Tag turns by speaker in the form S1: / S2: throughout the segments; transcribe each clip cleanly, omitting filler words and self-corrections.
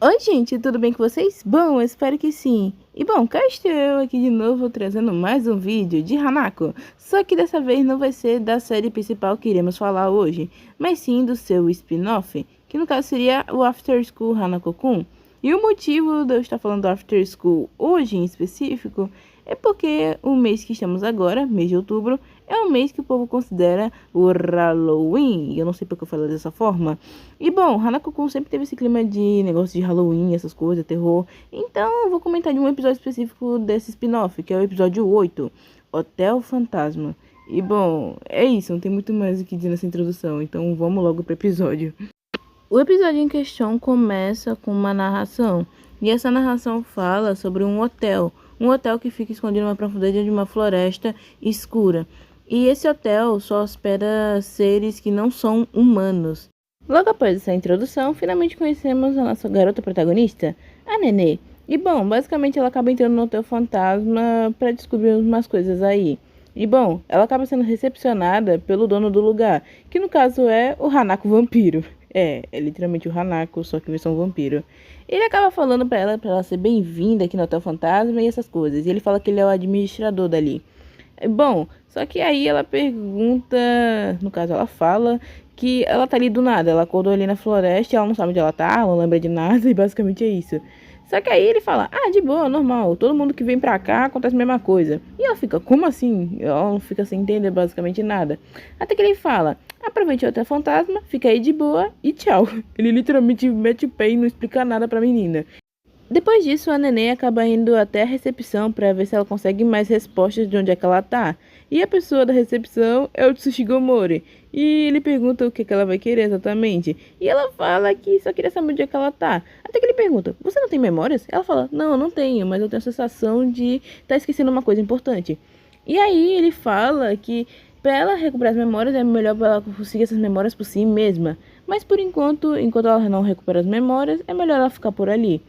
S1: Oi, gente, tudo bem com vocês? Bom, eu espero que sim. E bom, cá estou eu aqui de novo trazendo mais um vídeo de Hanako. Só que dessa vez não vai ser da série principal que iremos falar hoje, mas sim do seu spin-off, que no caso seria o After School Hanako-kun. E o motivo de eu estar falando do After School hoje em específico é porque o mês que estamos agora, mês de outubro, é um mês que o povo considera o Halloween. E eu não sei porque eu falo dessa forma. E bom, Hanako-kun sempre teve esse clima de negócio de Halloween, essas coisas, terror. Então eu vou comentar de um episódio específico desse spin-off, que é o episódio 8, Hotel Fantasma. E bom, é isso, não tem muito mais o que dizer nessa introdução, então vamos logo pro episódio. O episódio em questão começa com uma narração, e essa narração fala sobre um hotel que fica escondido numa profundidade de uma floresta escura. E esse hotel só hospeda seres que não são humanos. Logo após essa introdução, finalmente conhecemos a nossa garota protagonista, a Nenê. E bom, basicamente ela acaba entrando no Hotel Fantasma para descobrir umas coisas aí. E bom, ela acaba sendo recepcionada pelo dono do lugar, que no caso é o Hanako Vampiro. É literalmente o Hanako, só que versão vampiro. Ele acaba falando pra ela ser bem-vinda aqui no Hotel Fantasma e essas coisas. E ele fala que ele é o administrador dali. Bom, só que aí ela pergunta, no caso ela fala que ela tá ali do nada, ela acordou ali na floresta, ela não sabe onde ela tá, ela não lembra de nada e basicamente é isso. Só que aí ele fala, de boa, normal, todo mundo que vem pra cá acontece a mesma coisa. E ela fica, como assim? Ela não fica sem entender basicamente nada. Até que ele fala, aproveite o Hotel Fantasma, fica aí de boa e tchau. Ele literalmente mete o pé e não explica nada pra menina. Depois disso, a neném acaba indo até a recepção para ver se ela consegue mais respostas de onde é que ela tá. E a pessoa da recepção é o Tsushigomori. E ele pergunta o que ela vai querer exatamente. E ela fala que só queria saber onde é que ela tá. Até que ele pergunta, você não tem memórias? Ela fala, não, eu não tenho, mas eu tenho a sensação de estar esquecendo uma coisa importante. E aí ele fala que para ela recuperar as memórias é melhor para ela conseguir essas memórias por si mesma. Mas por enquanto ela não recupera as memórias, é melhor ela ficar por ali.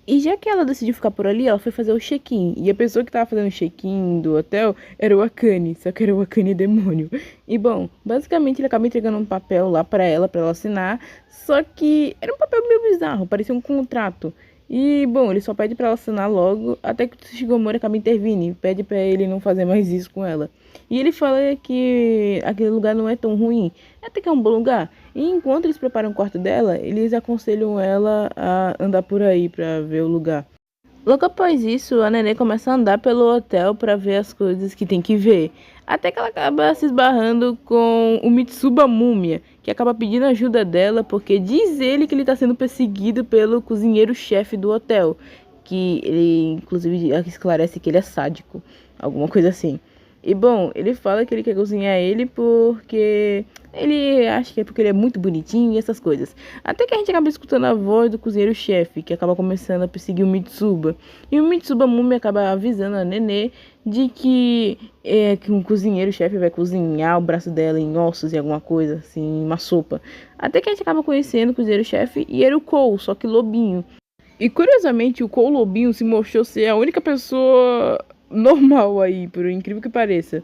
S1: E já que ela decidiu ficar por ali, ela foi fazer o check-in. E a pessoa que tava fazendo o check-in do hotel era o Akane, só que era o Akane demônio. E bom, basicamente ele acaba entregando um papel lá pra ela assinar. Só que era um papel meio bizarro, parecia um contrato. E bom, ele só pede pra ela assinar logo, até que o Tsushigomori acaba intervindo, pede pra ele não fazer mais isso com ela. E ele fala que aquele lugar não é tão ruim, até que é um bom lugar. E enquanto eles preparam o quarto dela, eles aconselham ela a andar por aí pra ver o lugar. Logo após isso, a neném começa a andar pelo hotel para ver as coisas que tem que ver. Até que ela acaba se esbarrando com o Mitsuba Múmia, que acaba pedindo ajuda dela porque diz ele que ele está sendo perseguido pelo cozinheiro-chefe do hotel. Que ele, inclusive, esclarece que ele é sádico, alguma coisa assim. E bom, ele fala que ele quer cozinhar ele porque ele acha que é porque ele é muito bonitinho e essas coisas. Até que a gente acaba escutando a voz do cozinheiro-chefe, que acaba começando a perseguir o Mitsuba. E o Mitsuba Mumi acaba avisando a Nenê de que um cozinheiro-chefe vai cozinhar o braço dela em ossos e alguma coisa, assim, uma sopa. Até que a gente acaba conhecendo o cozinheiro-chefe e era o Cole, só que lobinho. E curiosamente, o Cole Lobinho se mostrou ser a única pessoa normal aí, por incrível que pareça.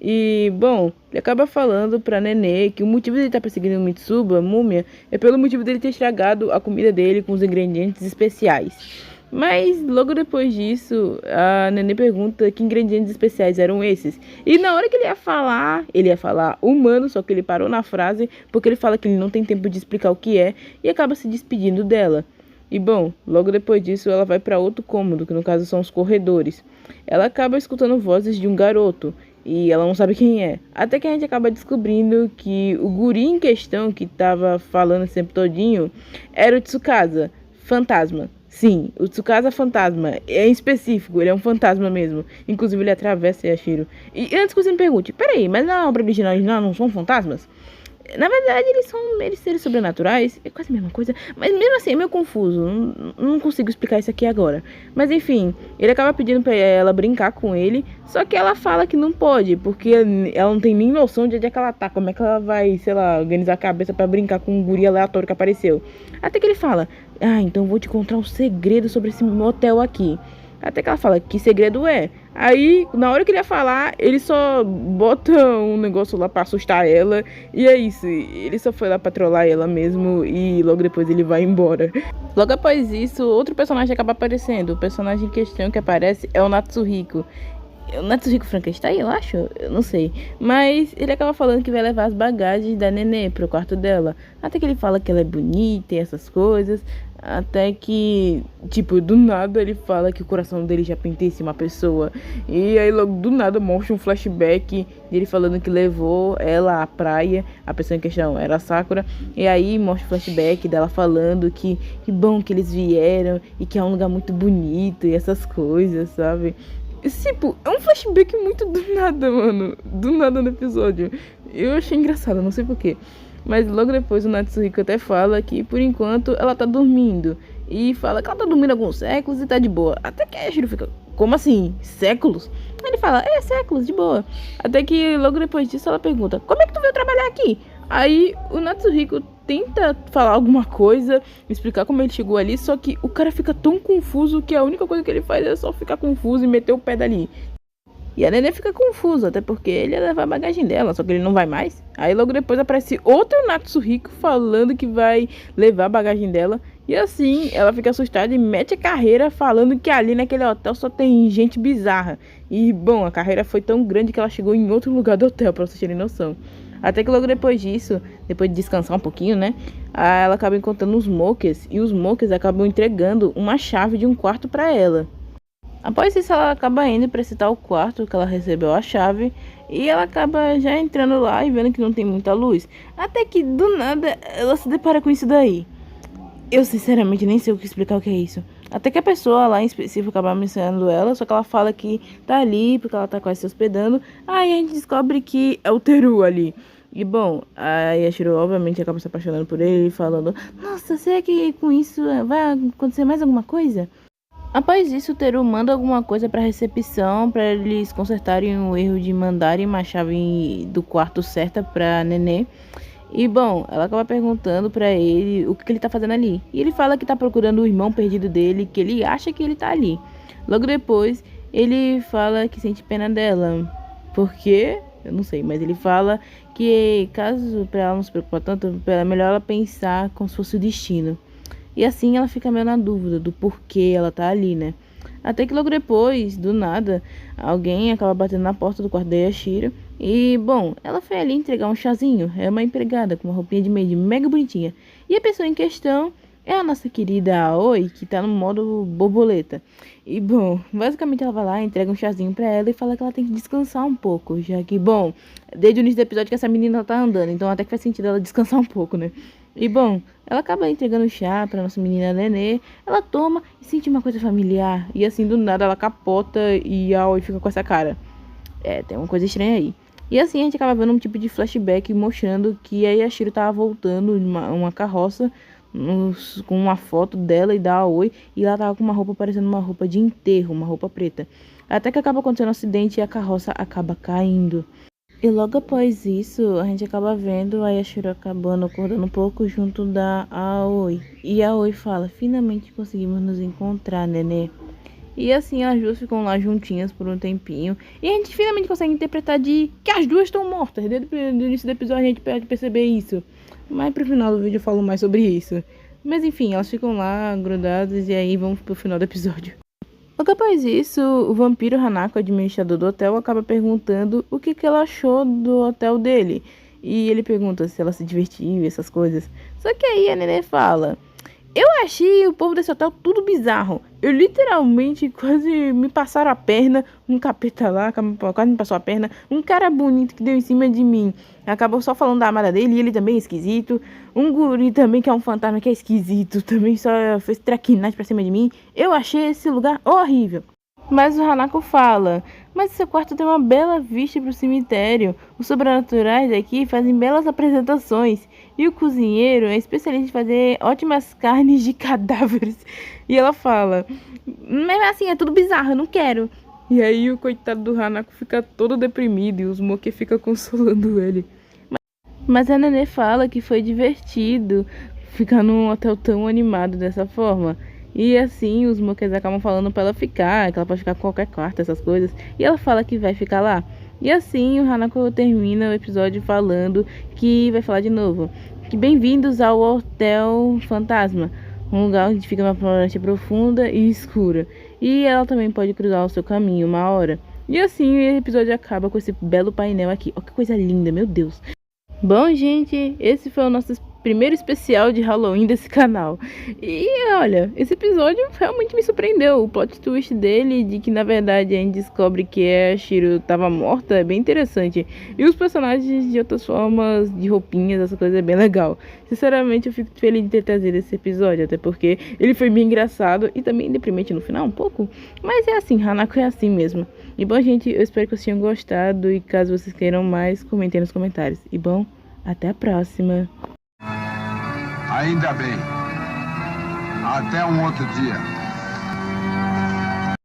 S1: E, bom, ele acaba falando pra Nenê que o motivo dele estar perseguindo o Mitsuba, Múmia, é pelo motivo dele ter estragado a comida dele com os ingredientes especiais. Mas logo depois disso, a Nenê pergunta que ingredientes especiais eram esses. E na hora que ele ia falar humano, só que ele parou na frase, porque ele fala que ele não tem tempo de explicar o que é, e acaba se despedindo dela. E bom, logo depois disso ela vai para outro cômodo, que no caso são os corredores. Ela acaba escutando vozes de um garoto e ela não sabe quem é. Até que a gente acaba descobrindo que o guri em questão que tava falando esse tempo todinho era o Tsukasa, fantasma. Sim, o Tsukasa fantasma. É em específico, ele é um fantasma mesmo. Inclusive ele atravessa Yashiro. E antes que você me pergunte, peraí, mas na obra original eles não são fantasmas? Na verdade, eles são seres sobrenaturais, é quase a mesma coisa, mas mesmo assim é meio confuso, não consigo explicar isso aqui agora. Mas enfim, ele acaba pedindo pra ela brincar com ele, só que ela fala que não pode, porque ela não tem nem noção de onde é que ela tá, como é que ela vai, sei lá, organizar a cabeça pra brincar com um guri aleatório que apareceu. Até que ele fala, então vou te contar um segredo sobre esse motel aqui. Até que ela fala, que segredo é? Aí, na hora que ele ia falar, ele só bota um negócio lá pra assustar ela. E é isso, ele só foi lá pra trollar ela mesmo e logo depois ele vai embora. Logo após isso, outro personagem acaba aparecendo. O personagem em questão que aparece é o Natsuhiko. O Natsuhiko Frankenstein, eu acho? Eu não sei. Mas ele acaba falando que vai levar as bagagens da Nenê pro quarto dela. Até que ele fala que ela é bonita e essas coisas. Até que, tipo, do nada ele fala que o coração dele já pertence a uma pessoa. E aí logo do nada mostra um flashback dele falando que levou ela à praia. A pessoa em questão era a Sakura. E aí mostra o flashback dela falando que bom que eles vieram e que é um lugar muito bonito e essas coisas, sabe? Tipo, é um flashback muito do nada, mano. Do nada no episódio. Eu achei engraçado, não sei porquê. Mas logo depois o Natsuhiko até fala que, por enquanto, ela tá dormindo. E fala que ela tá dormindo alguns séculos e tá de boa. Até que a Shiro fica, como assim? Séculos? Aí ele fala, séculos, de boa. Até que logo depois disso ela pergunta, como é que tu veio trabalhar aqui? Aí o Natsuhiko tenta falar alguma coisa, explicar como ele chegou ali, só que o cara fica tão confuso que a única coisa que ele faz é só ficar confuso e meter o pé dali. E a Nenê fica confusa, até porque ele ia levar a bagagem dela, só que ele não vai mais. Aí logo depois aparece outro Natsuhiko falando que vai levar a bagagem dela. E assim, ela fica assustada e mete a carreira falando que ali naquele hotel só tem gente bizarra. E bom, a carreira foi tão grande que ela chegou em outro lugar do hotel, pra vocês terem noção. Até que logo depois disso, depois de descansar um pouquinho, né? Ela acaba encontrando os Smokers. E os Smokers acabam entregando uma chave de um quarto pra ela. Após isso, ela acaba indo para esse tal quarto que ela recebeu a chave. E ela acaba já entrando lá e vendo que não tem muita luz. Até que do nada ela se depara com isso daí. Eu sinceramente nem sei o que explicar o que é isso. Até que a pessoa lá em específico acaba mencionando ela. Só que ela fala que tá ali porque ela tá quase se hospedando. Aí a gente descobre que é o Teru ali. E bom, a Yashiro obviamente acaba se apaixonando por ele, falando: nossa, será que com isso vai acontecer mais alguma coisa? Após isso, o Teru manda alguma coisa pra recepção para eles consertarem o erro de mandarem uma chave do quarto certa pra Nenê. E bom, ela acaba perguntando pra ele o que ele tá fazendo ali. E ele fala que tá procurando o irmão perdido dele, que ele acha que ele tá ali. Logo depois, ele fala que sente pena dela. Por quê? Eu não sei, mas ele fala que caso pra ela não se preocupar tanto, é melhor ela pensar como se fosse o destino. E assim ela fica meio na dúvida do porquê ela tá ali, né? Até que logo depois, do nada, alguém acaba batendo na porta do quarto da Yashiro. E, bom, ela foi ali entregar um chazinho. É uma empregada com uma roupinha de maid mega bonitinha. E a pessoa em questão é a nossa querida Aoi, que tá no modo borboleta. E, bom, basicamente ela vai lá, entrega um chazinho pra ela e fala que ela tem que descansar um pouco. Já que, bom, desde o início do episódio que essa menina tá andando, então até que faz sentido ela descansar um pouco, né? E bom, ela acaba entregando chá pra nossa menina Nenê. Ela toma e sente uma coisa familiar. E assim, do nada, ela capota e a Aoi fica com essa cara. Tem uma coisa estranha aí. E assim, a gente acaba vendo um tipo de flashback mostrando que a Yashiro tava voltando em uma carroça com uma foto dela e da Aoi. E ela tava com uma roupa parecendo uma roupa de enterro, uma roupa preta. Até que acaba acontecendo um acidente e a carroça acaba caindo. E logo após isso, a gente acaba vendo a Yashiro acabando acordando um pouco junto da Aoi. E a Aoi fala, finalmente conseguimos nos encontrar, Nenê. E assim, as duas ficam lá juntinhas por um tempinho. E a gente finalmente consegue interpretar de que as duas estão mortas. Desde o início do episódio a gente pode perceber isso. Mas pro final do vídeo eu falo mais sobre isso. Mas enfim, elas ficam lá grudadas e aí vamos pro final do episódio. Logo após isso, o vampiro Hanako, administrador do hotel, acaba perguntando o que ela achou do hotel dele. E ele pergunta se ela se divertiu e essas coisas. Só que aí a Nenê fala: eu achei o povo desse hotel tudo bizarro. Eu literalmente quase me passaram a perna. Um capeta lá, quase me passou a perna. Um cara bonito que deu em cima de mim acabou só falando da amada dele e ele também é esquisito. Um guri também que é um fantasma que é esquisito também só fez traquinagem pra cima de mim. Eu achei esse lugar horrível. Mas o Hanako fala: mas seu quarto tem uma bela vista pro cemitério. Os sobrenaturais aqui fazem belas apresentações. E o cozinheiro é especialista em fazer ótimas carnes de cadáveres. E ela fala: mas assim, é tudo bizarro, eu não quero. E aí o coitado do Hanako fica todo deprimido e os Smoker fica consolando ele. Mas a Nenê fala que foi divertido ficar num hotel tão animado dessa forma. E assim os Smokers acabam falando pra ela ficar, que ela pode ficar com qualquer quarto, essas coisas. E ela fala que vai ficar lá. E assim o Hanako termina o episódio falando que vai falar de novo. Que bem-vindos ao Hotel Fantasma. Um lugar onde fica uma floresta profunda e escura. E ela também pode cruzar o seu caminho uma hora. E assim o episódio acaba com esse belo painel aqui. Olha que coisa linda, meu Deus. Bom, gente, esse foi o nosso primeiro especial de Halloween desse canal. E olha, esse episódio realmente me surpreendeu. O plot twist dele, de que na verdade a gente descobre que a Shiro estava morta, é bem interessante. E os personagens de outras formas, de roupinhas, essa coisa é bem legal. Sinceramente, eu fico feliz de ter trazido esse episódio, até porque ele foi bem engraçado e também deprimente no final, um pouco. Mas é assim, Hanako é assim mesmo. E bom, gente, eu espero que vocês tenham gostado. E caso vocês queiram mais, comentem nos comentários. E bom, até a próxima.
S2: Ainda bem. Até um outro dia.